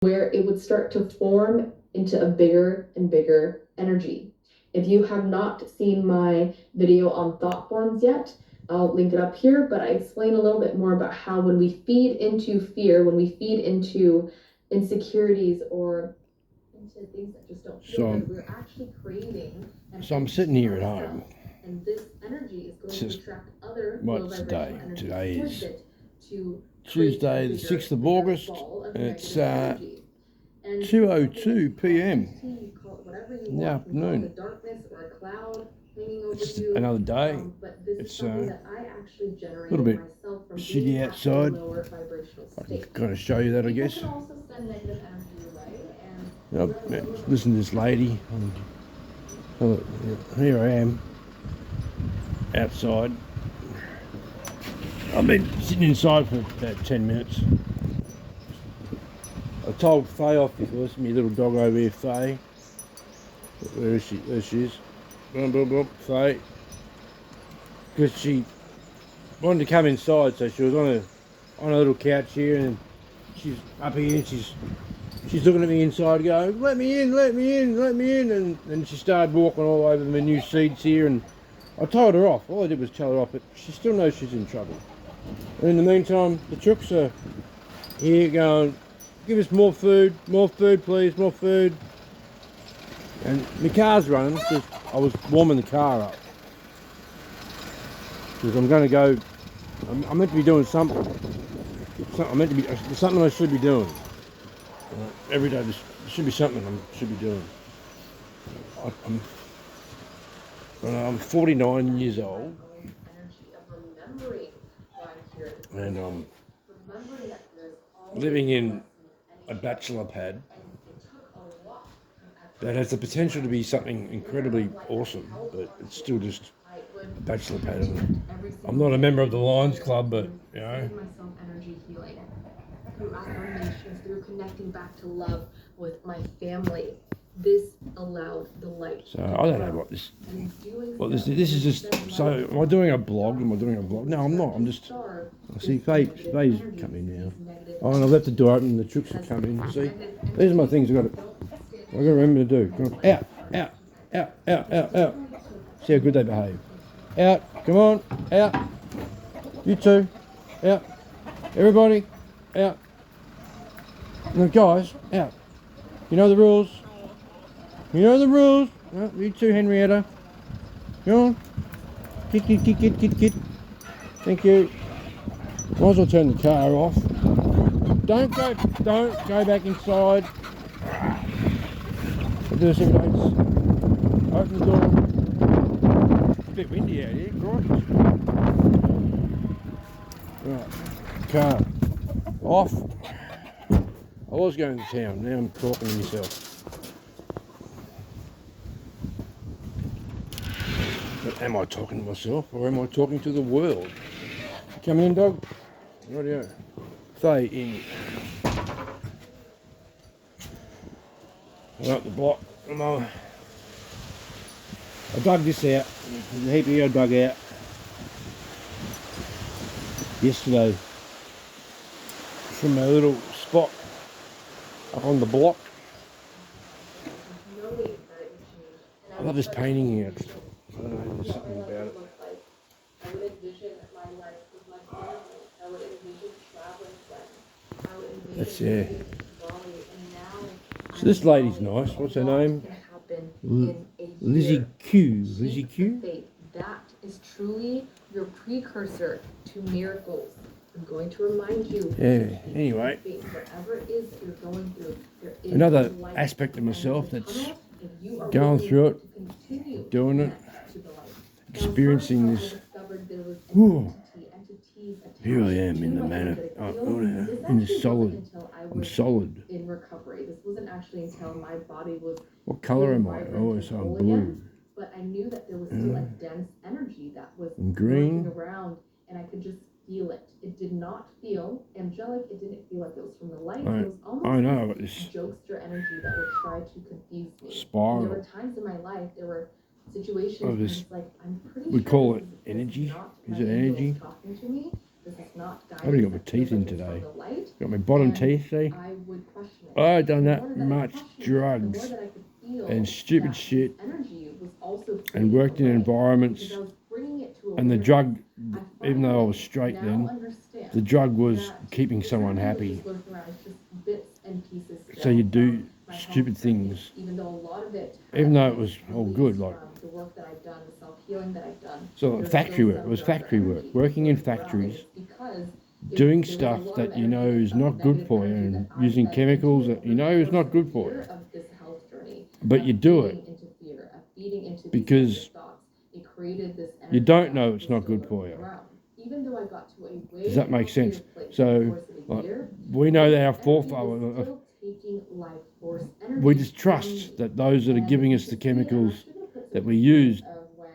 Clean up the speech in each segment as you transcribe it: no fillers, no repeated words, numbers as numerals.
where it would start to form into a bigger and bigger energy. If you have not seen my video on thought forms yet, I'll link it up here, but I explain a little bit more about how when we feed into fear, when we feed into insecurities or into things that just don't feel good, we're actually creating. So I'm sitting here at home. And this energy is going to attract other what's low today? vibrational energies Today towards is it to Tuesday, the 6th of August. It's 2:02 p.m. in the afternoon. It's another day. It's a little bit shitty outside. I can kind of show you that, I guess. Listen to this lady. Here I am outside. I've been sitting inside for about 10 minutes. I told Faye off because my little dog over here, Faye. Where is she? There she is. Boom, boom, boom. Faye. Because she wanted to come inside, so she was on a little couch here, and she's up here and she's looking at me inside going, let me in, let me in, let me in, and then she started walking all over the new seeds here, and I told her off. All I did was tell her off, but she still knows she's in trouble. And in the meantime, the chooks are here going, give us more food please, more food. And my car's running because I was warming the car up. Because I'm going to go, I'm meant to be doing something. Something I should be doing. Every day there should be something I should be doing. I'm 49 years old. And I'm living in a bachelor pad that has the potential to be something incredibly awesome, but it's still just a bachelor pad. I'm not a member of the Lions Club, but you know. Through affirmations, through connecting back to love with my family, this allowed the light. So I don't know what this is just. So am I doing a blog? No, I'm not. I'm just. I see Faye's coming now. Oh, and I've left the door open. The chooks will come in. See, these are my things I've got to remember to do. Come on. Out. See how good they behave. Out. Come on. Out. You two. Out. Everybody. Out. No, guys. Out. You know the rules. You know the rules. Oh, you too, Henrietta. Go on. Kit. Thank you. Might as well turn the car off. Don't go back inside. I'll do this if it ain't. Open the door. It's a bit windy out here, right. Car off. I was going to town, now I'm talking to myself. But am I talking to myself or am I talking to the world? Come in, dog. Rightio. Faye in. We're up the block. I dug this out. There's a heap of I dug out yesterday from a little spot up on the block. I love this painting here. I don't know, there's something about it. That's So this lady's nice. What's her name? Lizzie Q. Lizzie Q? That is truly your precursor to miracles. I'm going to remind you. Yeah, anyway. Whatever it is you're going through, there is another aspect of myself that's going through it, doing it, experiencing this. Ooh. Here I am in the manner, in the solid. I'm solid. In recovery, this wasn't actually until my body was. What color am I? Oh, so I'm blue. But I knew that there was still a dense energy that was green around, and I could just feel it. It did not feel angelic. It didn't feel like it was from the light. It was almost I know, but this jokester energy that would try to confuse me. Spiral. And there were times in my life, there were situations where it's like, I'm pretty we sure call it energy. Is it energy? talking to me. This is not I've only got my guidance that teeth feels in like it's today. from the light. Got my bottom And teeth, see? I would question it. I done The that more I much questioned it, drugs the more that I could feel and stupid that shit this energy was also and pulling worked in away, environments, because I was bringing it to and the awareness. drug, I even though I finally was straight now then, understand the drug was that keeping this someone energy happy. was lurking around, just bits and pieces So still you do from my stupid health journey, things, even though a lot of it even had though it been was all released good, like, from the work that I've done, the self-healing that I've done. so There's factory still work, it some was darker factory work, energy working in floating around, and factories, it's because doing there was a stuff lot that of you know energy, is of not good negative for you, energy and that I using fed chemicals into that you over know the is course not of good a for year you. of this health journey, But of you do feeding it into fear, of feeding into these because negative thoughts. It created this energy you don't that know was it's not still good for lurking you. around. Even though I got to a way Does that make healthier sense? place So, over the course of a like, year, we know that our this energy was forefathers, still taking life force energy we just from trust me. that those that are And giving us the to see, I'm chemicals actually gonna put that some we pictures use, of when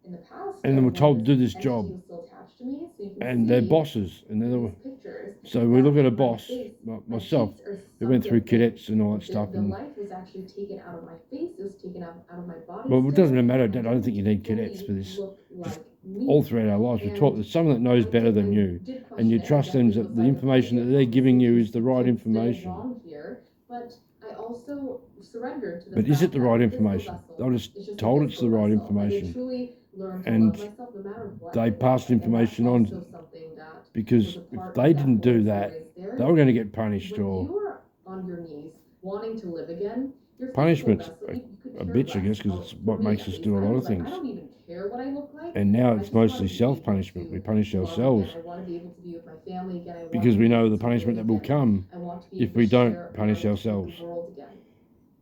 in the past, and then we're when told to do this this entity job, was still attached to me, so you can and they're see bosses, and they're in the, these pictures so we look that at a my boss, face, my myself, cheeks are who went through sunken in. cadets and all that stuff, The and life was actually taken out of my face, it was taken out of my body. well, it still, doesn't matter. I and don't think you need didn't cadets for fully this. look Just like me. all throughout our lives, we're taught And that someone that knows better than you, and you trust them that the information that they're giving you is the right information. Wrong here, but I also surrendered to the But is it fact the that right the physical information? vessel They were just is just a told it's the physical right vessel. Like, I information, truly learned to and love myself no matter what they I passed did, and information that's on, also something that because was a if part they of didn't that do whole that, story. There they is were going to get punished, when or you are on your knees wanting to live again, your punishment's physical vessel, you could a care bitch, I less. guess, because it's For what me, makes at us least, do a I lot was of like, I things. don't even care what I look like. And now I it's just want to mostly be self-punishment. able We to punish love ourselves again. I want to be able to be with my family again. I want because to we be know able the to punishment live that will again. come I want to be if able we to don't share punish love ourselves. with the world again.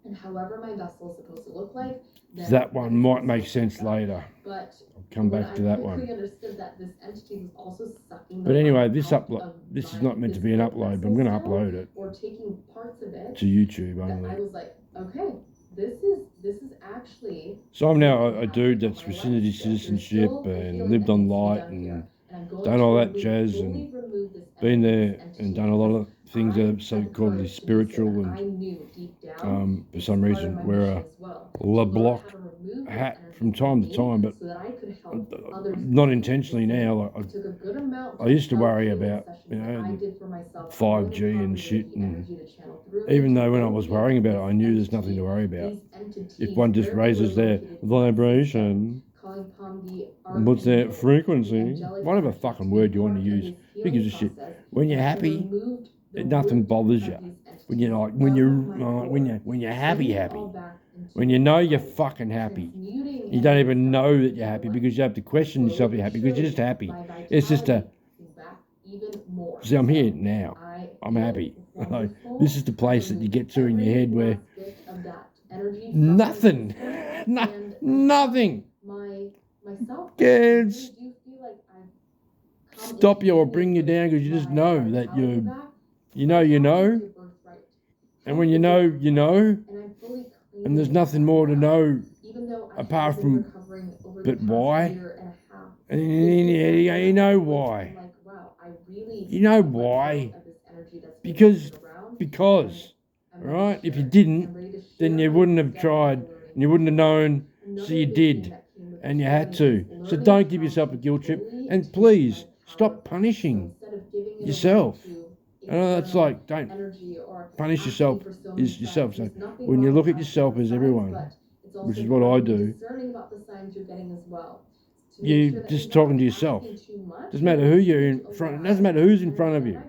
And however my vessel is supposed to look like, then That one it's might supposed make to sense look like that. later. But I'll come when back to I that quickly one. understood that this entity was also sucking the But anyway, life this out upload, of this is my not meant to be an physical upload, but I'm going to vessel upload still, it or taking parts of it, to YouTube that I only. was like, okay, this is actually. So I'm now what's a happening dude in that's my life vicinity still. There's citizenship still a and healing lived that on needs to be light done here, and and I'm going done to all that remove, jazz fully and remove this been energy, there this entity, and done a lot because of things I that are had the so-called courage to do so, spiritual, and I and knew deep down for it's some part of reason my wear mission a as well, Le to learn Bloc how to remove this hat energy from from time to me time, but so that I could help others not do intentionally the same. now. Like It took a good amount I used to of worry healing about, sessions you that I know, did for myself. 5G and shit, and even though when I was worrying about it, I knew there's nothing to worry about. If one just raises their vibration, what's their frequency, whatever fucking word you want to use, who gives a shit? When you're happy, nothing bothers you. When you're like, when you're happy, when you know you're fucking happy, you don't even know that you're happy because you have to question yourself. You're happy because you're just happy. It's just a. See, I'm here now. I'm happy. Like, this is the place that you get to in your head where nothing, nothing can stop you or bring you down because you just know that you know, and when you know, and there's nothing more to know apart from, but why? And you know why. You know why. Because, right? If you didn't, then you wouldn't have tried, and you wouldn't have known, so you did, and you had to. So don't give yourself a guilt trip, and please stop punishing yourself. That's like, don't punish yourself is yourself. So when you look at yourself as everyone, which is what I do, you're just talking to yourself. Doesn't matter who you're in front. Doesn't matter who's in front of you.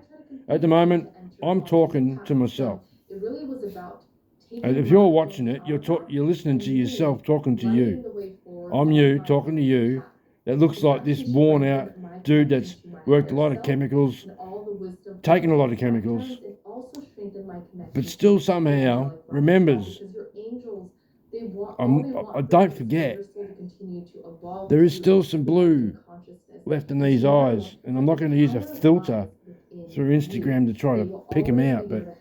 At the moment, I'm talking to myself. And if you're watching it, you're listening to yourself talking to you. I'm you talking to you. That looks like this worn out dude that's worked a lot of chemicals, taken a lot of chemicals, but still somehow remembers. I don't forget. There is still some blue left in these eyes, and I'm not going to use a filter through Instagram to try to pick them out, but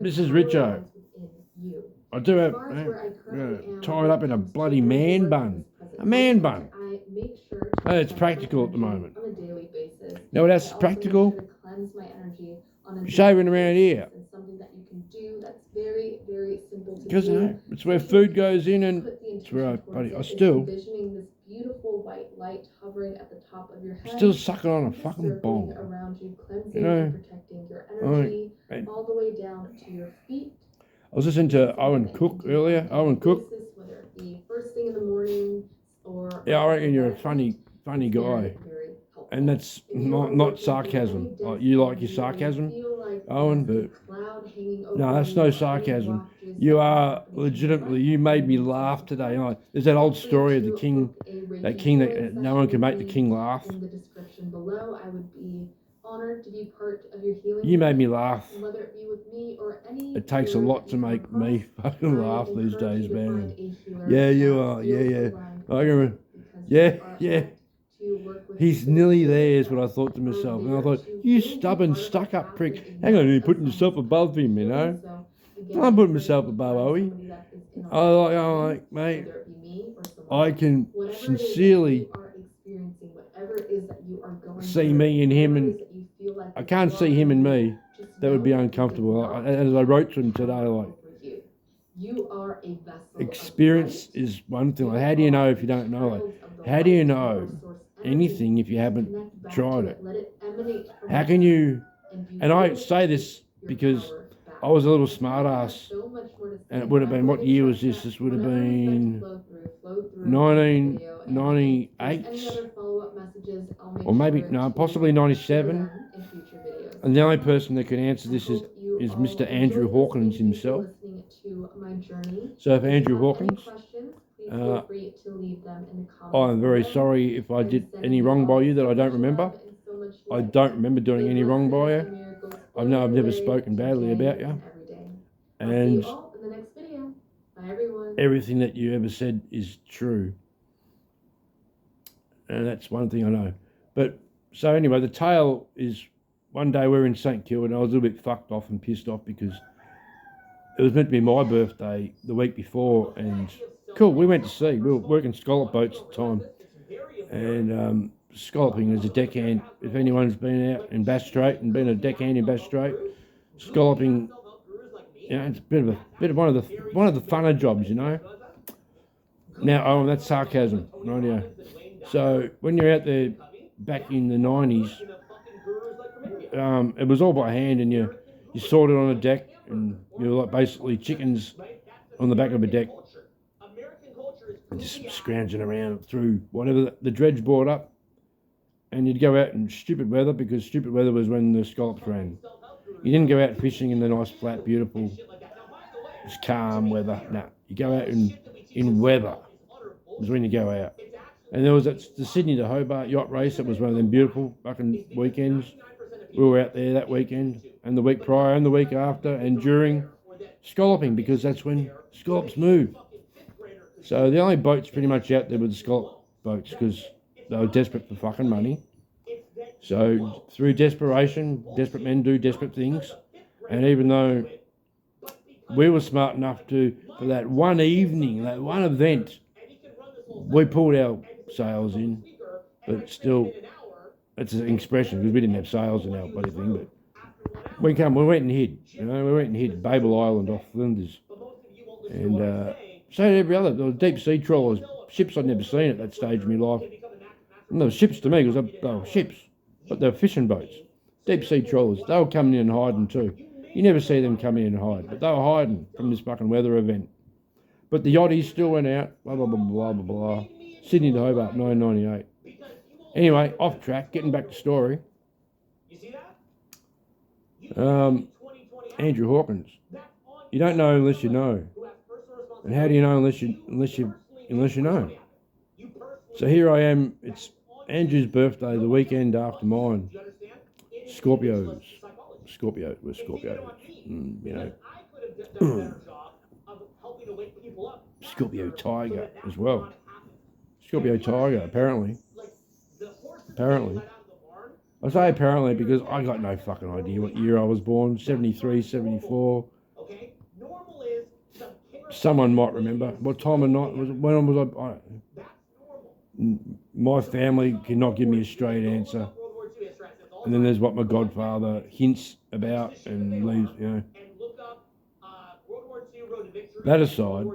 this is Richo. I do have tied up in a bloody man bun. A man bun. It's practical at the moment. You know what else is practical? Shaving around here. Because it's where food goes in, and it's where I still white light hovering at the top of your head. Still sucking on a and just fucking circling bomb. around you, cleansing You know, and protecting your energy and all the way down to your feet. I was listening to Owen Cook earlier. Owen Cook. Whether it be first thing in the morning or Yeah, I reckon you're a funny guy. And that's not sarcasm. Like, you like your sarcasm, Owen, but no, that's no sarcasm. You are legitimately, you made me laugh today. You know, there's that old story of the king, that no one can make the king laugh. In the description below, I would be honored to be part of your healing. You made me laugh. Whether it be with me or any. It takes a lot to make me fucking laugh these days, man. Yeah, you are. Yeah. I remember. Yeah. He's nearly there, is what I thought to myself. And I thought, you stubborn, stuck-up prick. Hang on, you're putting yourself above him, you know. I'm putting myself above Owie. I'm like, mate, I can sincerely see me and him, and I can't see him and me. That would be uncomfortable. As I wrote to him today, like, experience is one thing. Like, how do you know if you don't know? Like, how do you know anything if you haven't tried it? How can you? And I say this because I was a little smart ass, and it would have been, what year was this? This would have been 1998, or maybe, no, possibly 97. And the only person that can answer this is Mr. Andrew Hawkins himself. So if Andrew Hawkins, I'm very sorry if I did any wrong by you that I don't remember. I don't remember doing any wrong by you. I know I've never spoken badly about you. And everything that you ever said is true. And that's one thing I know. But, so anyway, the tale is, one day we were in St Kilda and I was a little bit fucked off and pissed off because it was meant to be my birthday the week before, and cool, we went to sea. We were working scallop boats at the time. And scalloping is a deckhand. If anyone's been out in Bass Strait and been a deckhand in Bass Strait, scalloping, you know, it's a bit of one of the funner jobs, you know. Now, that's sarcasm, right here. So when you're out there back in the 90s, it was all by hand, and you sorted on a deck, and you were like basically chickens on the back of a deck, just scrounging around through whatever the dredge brought up. And you'd go out in stupid weather, because stupid weather was when the scallops ran. You didn't go out fishing in the nice, flat, beautiful, just calm weather. No, you go out in weather is when you go out. And there was the Sydney to Hobart yacht race. That was one of them beautiful fucking weekends. We were out there that weekend, and the week prior, and the week after, and during scalloping, because that's when scallops move. So the only boats pretty much out there were the scallop boats, because they were desperate for fucking money. So through desperation, desperate men do desperate things. And even though we were smart enough for that one evening, that one event, we pulled our sails in, but still, it's an expression, because we didn't have sails in our bloody thing, but we went and hid, you know, we went and hid Babel Island off Flinders. And so did every other, there were deep sea trawlers, ships I'd never seen at that stage of my life. And they were ships to me, because they were ships, but they were fishing boats, deep sea trawlers. They were coming in and hiding too. You never see them come in and hide, but they were hiding from this fucking weather event. But the yachties still went out, blah, blah, blah, blah, blah, blah. Sydney to Hobart, 1998. Anyway, off track, getting back to story. Andrew Hawkins. You don't know unless you know. And how do you know unless you know? So here I am, it's Andrew's birthday, the weekend after mine. Scorpios. We're Scorpios. You know. Scorpio Tiger as well. Scorpio Tiger, apparently. I say apparently because I got no fucking idea what year I was born. 73, 74. Someone might remember. What time of night was it? When was I don't know. My family cannot give me a straight answer. And then there's what my godfather hints about and leaves, you know. That aside,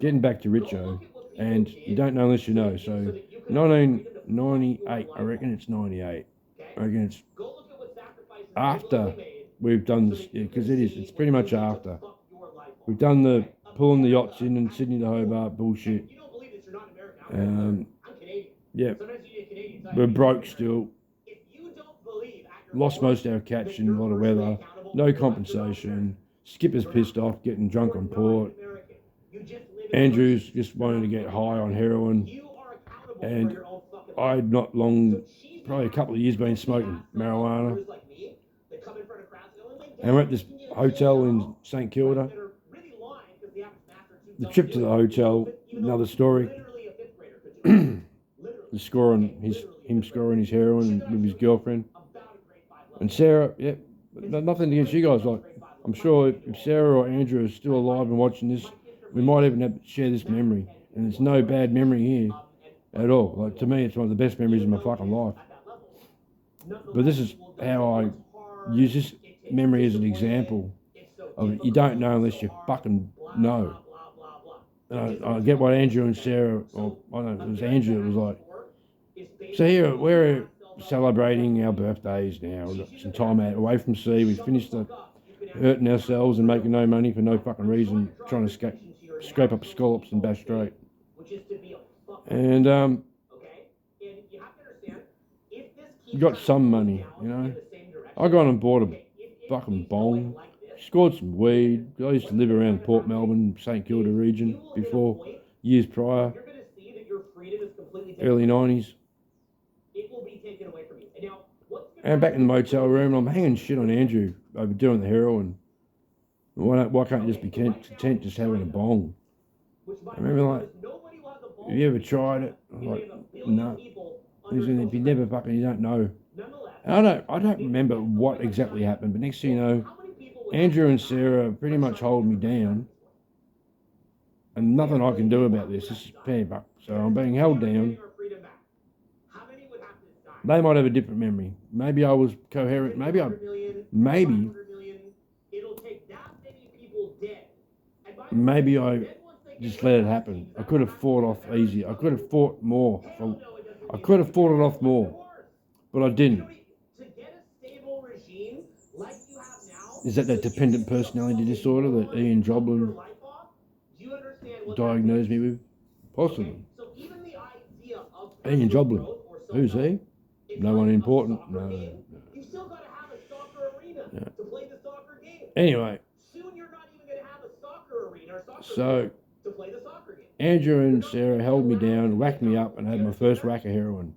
getting back to Richo, and you don't know unless you know. So 1998. I reckon it's 98. I reckon it's after we've done this, because it's pretty much after. We've done the pulling the yachts in Sydney to Hobart bullshit. Yeah, we're broke still. Lost most of our catch in a lot of weather. No compensation. Skipper's pissed off, getting drunk on port. Andrew's just wanting to get high on heroin. And I'd not long, probably a couple of years, been smoking marijuana. And we're at this hotel in St Kilda. The trip to the hotel, another story. Him scoring his heroin with his girlfriend. And Sarah, yeah, nothing against you guys. Like, I'm sure if Sarah or Andrew are still alive and watching this, we might even share this memory. And there's no bad memory here at all. Like, to me, it's one of the best memories of my fucking life. But this is how I use this memory as an example of you don't know unless you fucking know. I get what Andrew and Sarah, or I don't know, it was Andrew that was like, so here we're celebrating our birthdays now. We've got some time out away from sea. We finished hurting ourselves and making no money for no fucking reason, trying to scrape up scallops and Bass Strait. And you got some money, you know. I got on board a fucking bong, scored some weed. I used to live around Port Melbourne, St Kilda region before, years prior, early 90s. And back in the motel room, I'm hanging shit on Andrew over doing the heroin. Why can't you just be content just having a bong? I remember like, have you ever tried it? I was like, no. If you never fucking, you don't know. And I don't remember what exactly happened, but next thing you know, Andrew and Sarah pretty much hold me down, and nothing I can do about this. This is fair buck. So I'm being held down. They might have a different memory. Maybe I was coherent. Maybe I just let it happen. I could have fought off easier. I could have fought more. I could have fought it off more, but I didn't. Is that dependent personality disorder that Ian Joblin diagnosed me with? Possibly. Ian Joblin. Who's he? No one important? No. Anyway. So, Andrew and Sarah held me down, whacked me up, and I had my first whack of heroin.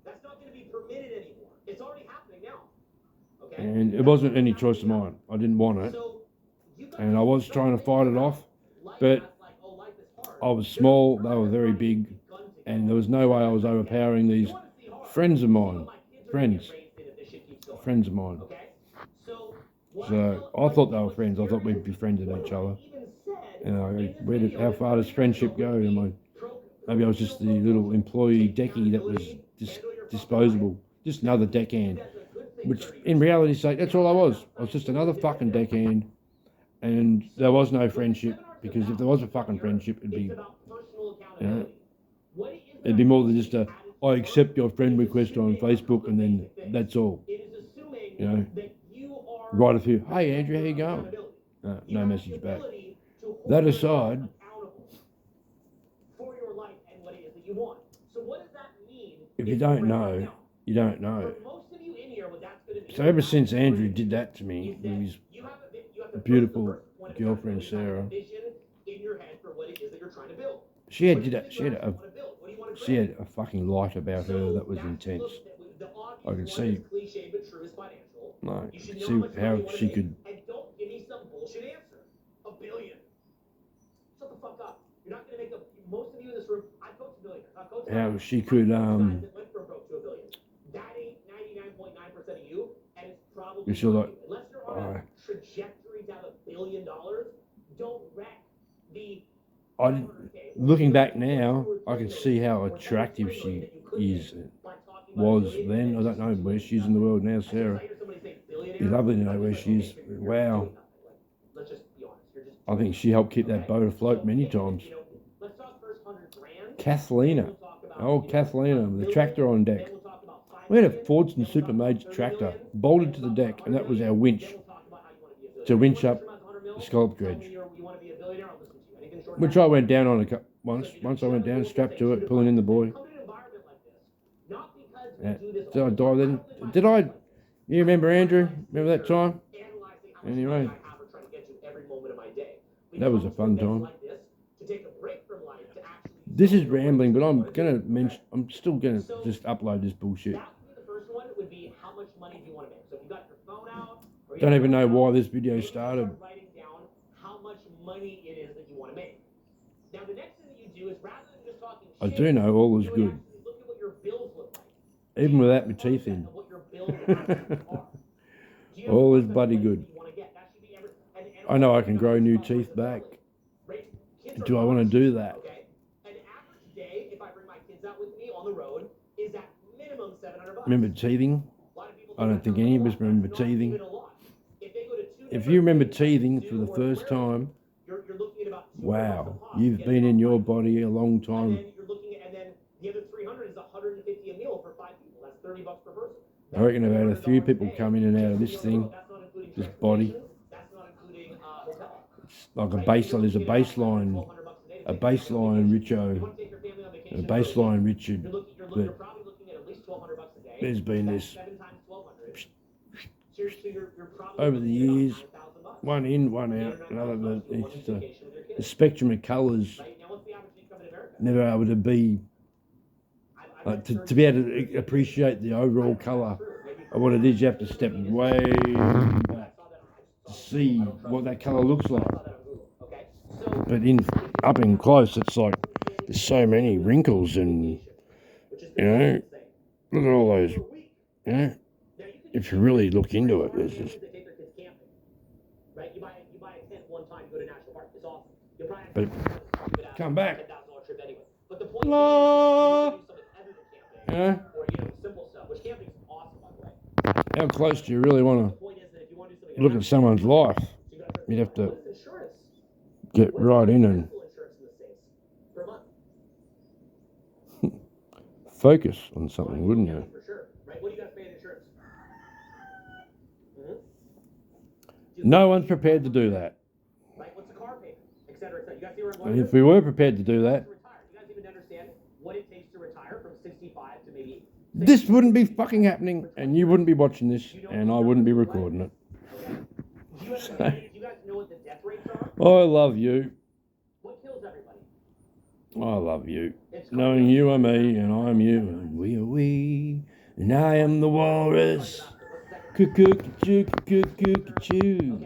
And it wasn't any choice of mine. I didn't want it. And I was trying to fight it off, but I was small, they were very big, and there was no way I was overpowering these friends of mine. Friends of mine. So I thought they were friends. I thought we'd befriended each other. And how far does friendship go? Maybe I was just the little employee decky that was disposable. Just another deckhand. Which, in reality, that's all I was. I was just another fucking deckhand. And there was no friendship. Because if there was a fucking friendship, it'd be, it'd be more than just I accept your friend request on Facebook and then that's all. Write a few, hey Andrew, how you going? No message back. That aside, if you don't know, you don't know. So ever since Andrew did that to me with his beautiful girlfriend Sarah, she had a fucking light about her that was intense. I could see, no, you could see how she could. How she could you feel like looking back now, I can see how attractive she was then. I don't know where she's in the world now, Sarah. It'd be lovely to know where she is. Wow. I think she helped keep that boat afloat many times. Kathlina. Old Kathleen, the tractor on deck. We had a Fordson Super Major tractor bolted to the deck, and that was our winch to winch up the scallop dredge. Which I went down on once. Once I went down, strapped to it, pulling in the buoy. Yeah. Did I die then? Did I? You remember Andrew? Remember that time? Anyway, that was a fun time. This is rambling, but I'm still gonna just upload this bullshit. Don't even know why this video started. I do know all is good, even without my teeth in. All is bloody good. I know I can grow new teeth back. Do I want to do that? Remember teething? I don't think any of us remember teething. If you remember teething for the first time, wow, you've been in your body a long time. I reckon I've had a few people come in and out of this thing, this body. It's like a baseline. There's a baseline Richo, a baseline Richard. But there's been this over the years, one in, one out, another. It's the spectrum of colours. Never able to be to be able to appreciate the overall colour of what it is. You have to step way back to see what that colour looks like. But up in close, it's like there's so many wrinkles, and look at all those. If you really look into it, there's just. But come back. La. How close do you really want to look at someone's life? You'd have to get right in and focus on something, wouldn't you? No one's prepared to do that. And if we were prepared to do that, this wouldn't be fucking happening, and you wouldn't be watching this, and I wouldn't be recording it. So, I love you. I love you. Knowing you are me, and I am you, and we are we, and I am the walrus. Cuckoo, cuckoo, cuckoo, cuckoo.